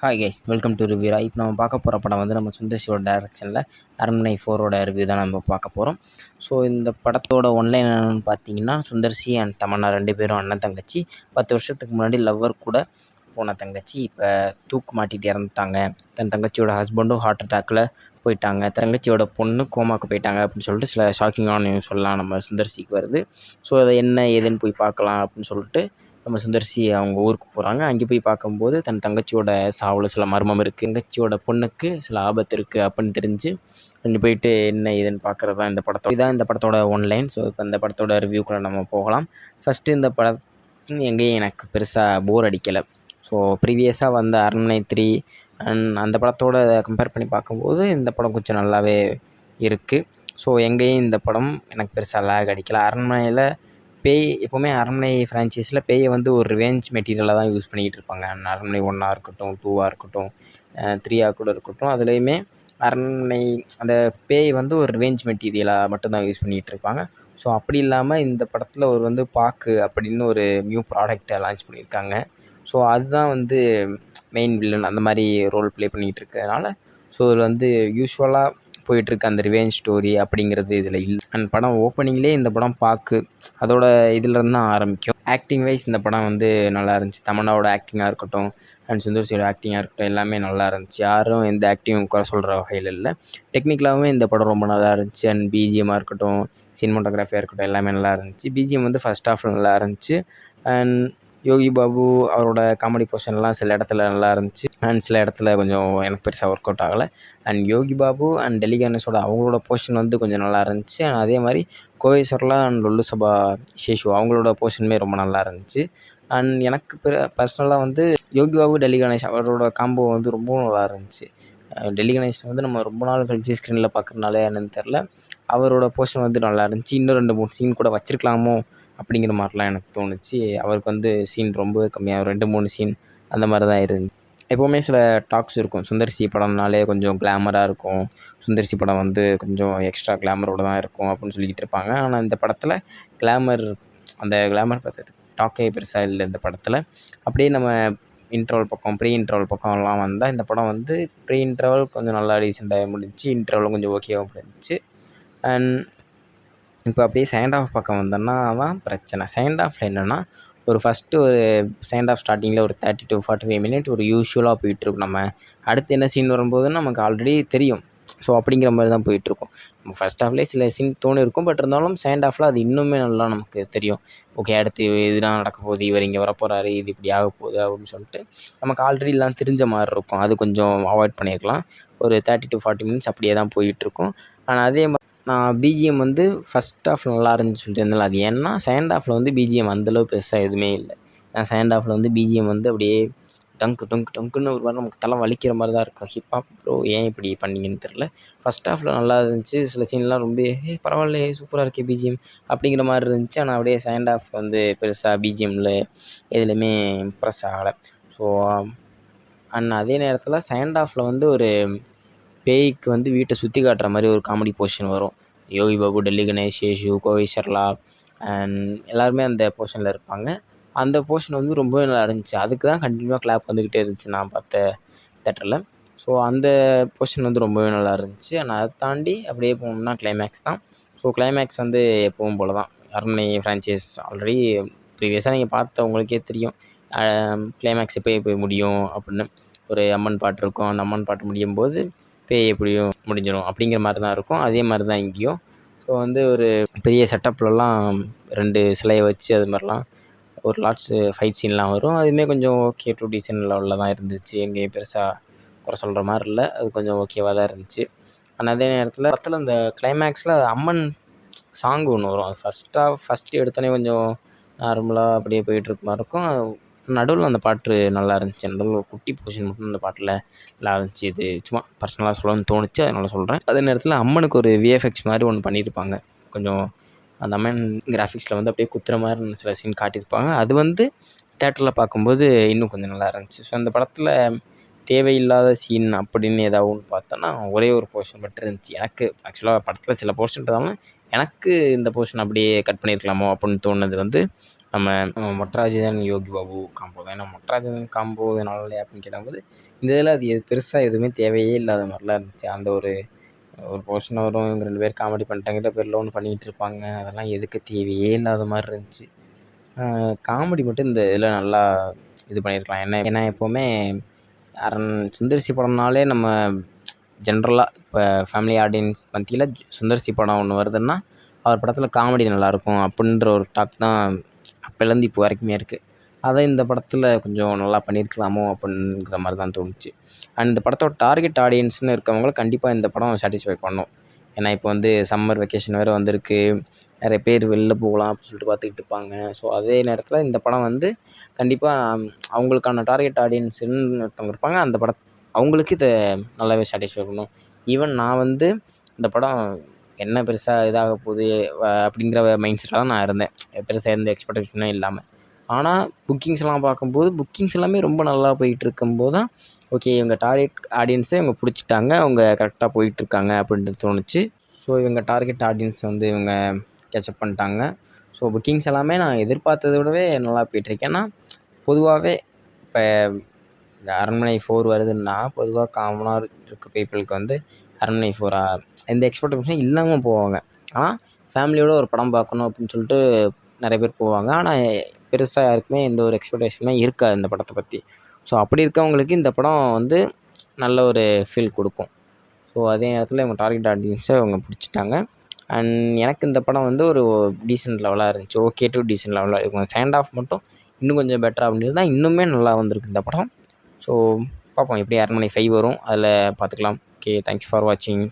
Hi guys, welcome to ரிவ்யூரா. இப்போ நம்ம பார்க்க போகிற படம் வந்து நம்ம சுந்தர்சியோட டைரக்ஷனில் அரண்மனை 4ஓட ரிவ்யூ தான் நம்ம பார்க்க போகிறோம். ஸோ இந்த படத்தோட ஒன்லைன் என்னென்னு பார்த்தீங்கன்னா, சுந்தர்சி அண்ட் தமன்னா 2 பேரும் அண்ணன் தங்கச்சி. 10 வருஷத்துக்கு முன்னாடி லவ்வர் கூட போன தங்கச்சி இப்போ தூக்கு மாட்டிகிட்டு இறந்துட்டாங்க. தன் தங்கச்சியோட ஹஸ்பண்டும் ஹார்ட் அட்டாக்கில் போயிட்டாங்க. தங்கச்சியோட பொண்ணு கோமாக்கு போயிட்டாங்க அப்படின்னு சொல்லிட்டு சில ஷாக்கிங்கான நியூஸ் சொல்லலாம் நம்ம சுந்தர்சிக்கு வருது. ஸோ அதை என்ன ஏதுன்னு போய் பார்க்கலாம் அப்படின்னு சொல்லிட்டு நம்ம சுந்தர்சி அவங்க ஊருக்கு போகிறாங்க. அங்கே போய் பார்க்கும்போது தன் தங்கச்சியோட சாவில் சில மர்மம் இருக்குது, தங்கச்சியோட பொண்ணுக்கு சில ஆபத்து இருக்குது அப்படின்னு தெரிஞ்சு அங்கே போயிட்டு என்ன ஏதுன்னு பார்க்குறது தான் இந்த படத்தோட ஒன்லைன். ஸோ இப்போ இந்த படத்தோட ரிவ்யூக்குள்ளே நம்ம போகலாம். ஃபஸ்ட்டு இந்த படம் எங்கேயும் எனக்கு பெருசாக போர் அடிக்கலை. ஸோ ப்ரீவியஸாக வந்த அரண்மனை 3 அண்ட் அந்த படத்தோட கம்பேர் பண்ணி பார்க்கும்போது இந்த படம் கொஞ்சம் நல்லாவே இருக்குது. ஸோ எங்கேயும் இந்த படம் எனக்கு பெருசாக லேக் அடிக்கலை. அரண்மனையில் பேய் எப்போவுமே அரண்மனை ஃப்ரான்ச்சைஸில் பேயை வந்து ஒரு ரிவெஞ்ச் மெட்டீரியலாக தான் யூஸ் பண்ணிக்கிட்டு இருப்பாங்க. அரண்மனை 1ஆக இருக்கட்டும், 2ஆக இருக்கட்டும், 3ஆக கூட இருக்கட்டும். அதுலேயுமே அரண்மனை அந்த பேய் வந்து ஒரு ரிவெஞ்ச் மெட்டீரியலாக மட்டும்தான் யூஸ் பண்ணிகிட்டு இருப்பாங்க. ஸோ அப்படி இல்லாமல் இந்த படத்தில் ஒரு வந்து பாக்கு அப்படின்னு ஒரு நியூ ப்ராடக்டை லான்ச் பண்ணியிருக்காங்க. ஸோ அதுதான் வந்து மெயின் வில்லன் அந்த மாதிரி ரோல் ப்ளே பண்ணிகிட்டு இருக்கிறதுனால ஸோ இதில் வந்து யூஸ்வலாக போயிட்டுருக்கு அந்த ரிவெஞ்ச் ஸ்டோரி அப்படிங்கிறது இதில் இல்லை. அண்ட் படம் ஓப்பனிங்லேயே இந்த படம் பாக்கு அதோட இதிலேருந்து தான் ஆரம்பிக்கும். ஆக்டிங் வைஸ் இந்த படம் வந்து நல்லா இருந்துச்சு. தமன்னாவோட ஆக்டிங்காக இருக்கட்டும் அண்ட் சுந்தர்சியோட ஆக்டிங்காக இருக்கட்டும் எல்லாமே நல்லா இருந்துச்சு. யாரும் எந்த ஆக்டிங்கும் குறை சொல்கிற வகையில் இல்லை. டெக்னிக்கலாகவே இந்த படம் ரொம்ப நல்லா இருந்துச்சு. அண்ட் பிஜிஎம்மாக இருக்கட்டும், சினிமாட்டோகிராஃபியாக இருக்கட்டும் எல்லாமே நல்லா இருந்துச்சு. பிஜிஎம் வந்து ஃபஸ்ட் ஹாஃபில் நல்லா இருந்துச்சு. அண்ட் யோகி பாபு அவரோட காமெடி போர்ஷன்லாம் சில இடத்துல நல்லா இருந்துச்சு. அண்ட் சில இடத்துல கொஞ்சம் எனக்கு பெருசாக ஒர்க் அவுட் ஆகலை. அண்ட் யோகி பாபு அண்ட் டெல்லி கணேஷோட அவங்களோட போர்ஷன் வந்து கொஞ்சம் நல்லா இருந்துச்சு. அண்ட் அதே மாதிரி கோவை சரளா அண்ட் லொல்லு சபா சேஷு அவங்களோட போர்ஷனுமே ரொம்ப நல்லா இருந்துச்சு. அண்ட் எனக்கு பர்சனலாக வந்து யோகி பாபு டெல்லி கணேஷ் அவரோட காம்போ வந்து ரொம்பவும் நல்லா இருந்துச்சு. டெல்லி கணேஷ் வந்து நம்ம ரொம்ப நாள் கழிச்சு ஸ்க்ரீனில் பார்க்குறதுனால என்னன்னு தெரில, அவரோட போர்ஷன் வந்து நல்லா இருந்துச்சு. இன்னும் 2-3 சீன் கூட வச்சுருக்கலாமோ அப்படிங்கிற மாதிரிலாம் எனக்கு தோணுச்சு. அவருக்கு வந்து சீன் ரொம்ப கம்மியாக 2-3 சீன் அந்த மாதிரி தான் இருந்துச்சு. எப்போவுமே சில டாக்ஸ் இருக்கும், சுந்தர்சி படம்னாலே கொஞ்சம் கிளாமராக இருக்கும், சுந்தர்சி படம் வந்து கொஞ்சம் எக்ஸ்ட்ரா கிளாமரோடு தான் இருக்கும் அப்படின்னு சொல்லிக்கிட்டு இருப்பாங்க. ஆனால் இந்த படத்தில் அந்த கிளாமர் பார்த்துட்டு டாக்கே பெருசாக இல்லை இந்த படத்தில். அப்படியே நம்ம ப்ரீ இன்டர்வல் பக்கம்லாம் வந்தால் இந்த படம் வந்து ப்ரீ இன்டர்வல் கொஞ்சம் நல்லா டீசெண்டாக முடிஞ்சிச்சு, இன்டர்வலும் கொஞ்சம் ஓகேவாக முடிஞ்சிச்சு. அண்ட் இப்போ அப்படியே செகண்ட் ஹாஃப் பக்கம் வந்தோன்னா தான் பிரச்சனை. செகண்ட் ஹாஃபில் என்னென்னா ஒரு செகண்ட் ஹாஃப் ஸ்டார்டிங்கில் ஒரு 30 to 45 மினிட் ஒரு யூஸ்வலாக போயிட்டுருக்கும். நம்ம அடுத்து என்ன சீன் வரும்போதுன்னு நமக்கு ஆல்ரெடி தெரியும். ஸோ அப்படிங்கிற மாதிரி தான் போயிட்டுருக்கும். நம்ம ஃபஸ்ட் ஹாஃப்லேயே சில சீன் தோணிருக்கும். பட் இருந்தாலும் செகண்ட் ஹாஃபில் அது இன்னுமே நல்லா நமக்கு தெரியும். ஓகே, அடுத்து இதுதான் நடக்க போகுது, இவர் இங்கே வரப்போகிறாரு, இது இப்படி ஆக போகுது அப்படின்னு சொல்லிட்டு நமக்கு ஆல்ரெடி எல்லாம் தெரிஞ்ச மாதிரி இருக்கும். அது கொஞ்சம் அவாய்ட் பண்ணியிருக்கலாம். ஒரு 30 to 40 மினிட்ஸ் அப்படியே தான் போயிட்டுருக்கும். ஆனால் அதே மாதிரி நான் பிஜிஎம் வந்து ஃபஸ்ட் ஹாஃப் நல்லா இருந்துச்சு சொல்லிட்டு இருந்தேன். அது ஏன்னா செகண்ட் ஹாஃபில் வந்து பிஜிஎம் அந்தளவு பெருசாக எதுவுமே இல்லை. செகண்ட் ஹாஃபில் வந்து பிஜிஎம் வந்து அப்படியே டங்குன்னு ஒரு மாதிரி நமக்கு தலை வலிக்கிற மாதிரி தான் இருக்கும். ஹிப்ஹாப் ப்ரோ ஏன் இப்படி பண்ணீங்கன்னு தெரில. ஃபஸ்ட் ஹாஃபில் நல்லா இருந்துச்சு. சில சீன்லாம் ரொம்ப பரவாயில்லையே சூப்பராக இருக்கே பிஜிஎம் அப்படிங்கிற மாதிரி இருந்துச்சு. ஆனால் அப்படியே செகண்ட் ஹாஃப் வந்து பெருசாக பிஜிஎம்மில் எதுலேயுமே இம்ப்ரெஸ் ஆகலை. ஸோ அண்ட் அதே நேரத்தில் செகண்ட் ஹாஃபில் வந்து ஒரு பேய்க்கு வந்து வீட்டை சுற்றி காட்டுற மாதிரி ஒரு காமெடி போர்ஷன் வரும். யோகி பாபு, டெல்லி கணேஷ், சேஷு, கோவை சரளா அண்ட் எல்லாருமே அந்த போர்ஷனில் இருப்பாங்க. அந்த போர்ஷன் வந்து ரொம்பவே நல்லா இருந்துச்சு. அதுக்கு தான் கண்டினியூவாக கிளாப் வந்துக்கிட்டே இருந்துச்சு நான் பார்த்த தேட்டரில். ஸோ அந்த போர்ஷன் வந்து ரொம்பவே நல்லா இருந்துச்சு. ஆனால் அதை தாண்டி அப்படியே போகணும்னா கிளைமேக்ஸ் தான். ஸோ கிளைமேக்ஸ் வந்து எப்பவும் போல தான். அரண்மனை ஃப்ரான்ச்சைஸ் ஆல்ரெடி ப்ரீவியஸாக நீங்கள் பார்த்தவங்களுக்கே தெரியும் கிளைமேக்ஸ் எப்போ முடியும் அப்படின்னு. ஒரு அம்மன் பாட்டு இருக்கும். அந்த அம்மன் பாட்டு முடியும் போது பேய் எப்படியும் முடிஞ்சிடும் அப்படிங்கிற மாதிரி தான் இருக்கும். அதே மாதிரி தான் இங்கேயும். ஸோ வந்து ஒரு பெரிய செட்டப்லலாம் 2 சிலையை வச்சு அது மாதிரிலாம் ஒரு லாட்ஸு ஃபைட் சீன்லாம் வரும். அதுவுமே கொஞ்சம் ஓகே டு டீசென்ட் லெவலில் தான் இருந்துச்சு. எங்கேயும் பெருசாக குறை சொல்கிற மாதிரி இல்லை. அது கொஞ்சம் ஓகேவாக தான் இருந்துச்சு. ஆனால் அதே நேரத்தில் படத்தில் அந்த கிளைமேக்ஸில் அம்மன் சாங் ஒன்று வரும். அது ஃபஸ்ட்டு எடுத்தோடனே கொஞ்சம் நார்மலாக அப்படியே போயிட்டுருக்க மாதிரி இருக்கும். நடுவில் அந்த பாட்டு நல்லா இருந்துச்சு. நடுவில் ஒரு குட்டி போர்ஷன் மட்டும் அந்த பாட்டில் நல்லா இருந்துச்சு. இது சும்மா பர்சனலாக சொல்லணும்னு தோணுச்சு, அதனால் சொல்கிறேன். அதே நேரத்தில் அம்மனுக்கு ஒரு விஎஃப்எக்ஸ் மாதிரி ஒன்று பண்ணியிருப்பாங்க. கொஞ்சம் அந்த அம்மன் கிராஃபிக்ஸில் வந்து அப்படியே குத்துற மாதிரி சில சீன் காட்டியிருப்பாங்க. அது வந்து தேட்டரில் பார்க்கும்போது இன்னும் கொஞ்சம் நல்லா இருந்துச்சு. ஸோ அந்த படத்தில் தேவையில்லாத சீன் அப்படின்னு ஏதாவது ஒன்று பார்த்தோன்னா ஒரே ஒரு போர்ஷன் மட்டும் இருந்துச்சு. எனக்கு ஆக்சுவலாக படத்தில் சில போர்ஷன் இருந்தாலும் எனக்கு இந்த போர்ஷன் அப்படியே கட் பண்ணியிருக்கலாமோ அப்படின்னு தோணுது வந்து நம்ம மொட்டராஜன் யோகி பாபு காம்போ தான். ஏன்னா மொட்டராஜன் காம்போ நல்லா இல்லையா அப்படின்னு கேட்டபோது இந்த இதில் அது பெருசாக எதுவுமே தேவையே இல்லாத மாதிரிலாம் இருந்துச்சு. அந்த ஒரு போர்ஷன் வரும், இவங்க 2 பேர் காமெடி பண்ணிட்டாங்கிட்ட பேரில் ஒன்று பண்ணிகிட்டு இருப்பாங்க. அதெல்லாம் எதுக்கு தேவையே இல்லாத மாதிரி இருந்துச்சு. காமெடி மட்டும் இந்த இதில் நல்லா இது பண்ணியிருக்கலாம். ஏன்னா எப்போவுமே சுந்தர் சி படம்னாலே நம்ம ஜென்ரலாக இப்போ ஃபேமிலி ஆடியன்ஸ் மத்தியில் சுந்தர் சி படம் ஒன்று வருதுன்னா அவர் படத்தில் காமெடி நல்லாயிருக்கும் அப்படின்ற ஒரு டாக் தான் அப்போலேருந்து இப்போ வரைக்குமே இருக்குது. அதை இந்த படத்தில் கொஞ்சம் நல்லா பண்ணியிருக்கலாமோ அப்படிங்கிற மாதிரி தான் தோணுச்சு. அண்ட் இந்த படத்தோட டார்கெட் ஆடியன்ஸ்னு இருக்கவங்களும் கண்டிப்பாக இந்த படம் சாட்டிஸ்ஃபை பண்ணும். ஏன்னா இப்போ சம்மர் வெக்கேஷன் வேறு வந்திருக்கு, நிறைய பேர் வெளில போகலாம் அப்படின்னு சொல்லிட்டு பார்த்துக்கிட்டு இருப்பாங்க. ஸோ அதே நேரத்தில் இந்த படம் கண்டிப்பாக அவங்களுக்கான டார்கெட் ஆடியன்ஸுன்னு ஒருத்தவங்க இருப்பாங்க. அந்த அவங்களுக்கு இதை நல்லாவே சாட்டிஸ்ஃபை பண்ணும். ஈவன் நான் இந்த படம் என்ன பெருசாக இதாக போகுது அப்படிங்கிற மைண்ட் செட்டில் தான் நான் இருந்தேன், பெருசாக எந்த எக்ஸ்பெக்டேஷனும் இல்லாமல். ஆனால் புக்கிங்ஸ்லாம் பார்க்கும்போது புக்கிங்ஸ் எல்லாமே ரொம்ப நல்லா போயிட்டு இருக்கும்போது தான் ஓகே இவங்க டார்கெட் ஆடியன்ஸை இவங்க பிடிச்சிட்டாங்க, அவங்க கரெக்டாக போயிட்டுருக்காங்க அப்படின்ட்டு தோணுச்சு. ஸோ இவங்க டார்கெட் ஆடியன்ஸ் இவங்க கேட்சப் பண்ணிட்டாங்க. ஸோ புக்கிங்ஸ் எல்லாமே நான் எதிர்பார்த்ததை விடவே நல்லா போயிட்டுருக்கு. ஏன்னா பொதுவாகவே இப்போ இந்த அரண்மனை 4 வருதுன்னா பொதுவாக காமனாக இருக்க பீப்புளுக்கு அரண்மனை 4 எந்த எக்ஸ்பெக்டேஷனும் இல்லாமல் போவாங்க. ஆனால் ஃபேமிலியோடு ஒரு படம் பார்க்கணும் அப்படின்னு சொல்லிட்டு நிறைய பேர் போவாங்க. ஆனால் பெருசாக யாருக்குமே எந்த ஒரு எக்ஸ்பெக்டேஷனுமே இருக்காது இந்த படத்தை பற்றி. ஸோ அப்படி இருக்கவங்களுக்கு இந்த படம் நல்ல ஒரு ஃபீல் கொடுக்கும். ஸோ அதே நேரத்தில் இவங்க டார்கெட் ஆடியன்ஸை இவங்க பிடிச்சிட்டாங்க. அண்ட் எனக்கு இந்த படம் ஒரு டீசென்ட் லெவலாக இருந்துச்சு. ஓகே டு டீசென்ட் லெவலாக இருக்கும். செகண்ட் ஹாஃப் மட்டும் இன்னும் கொஞ்சம் பெட்டராக அப்படின்னா இன்னுமே நல்லா வந்திருக்கு இந்த படம். ஸோ பார்ப்போம் எப்படி அரண்மனை 5 வரும், அதில் பார்த்துக்கலாம். ஓகே, தேங்க்யூ ஃபார் வாட்சிங்.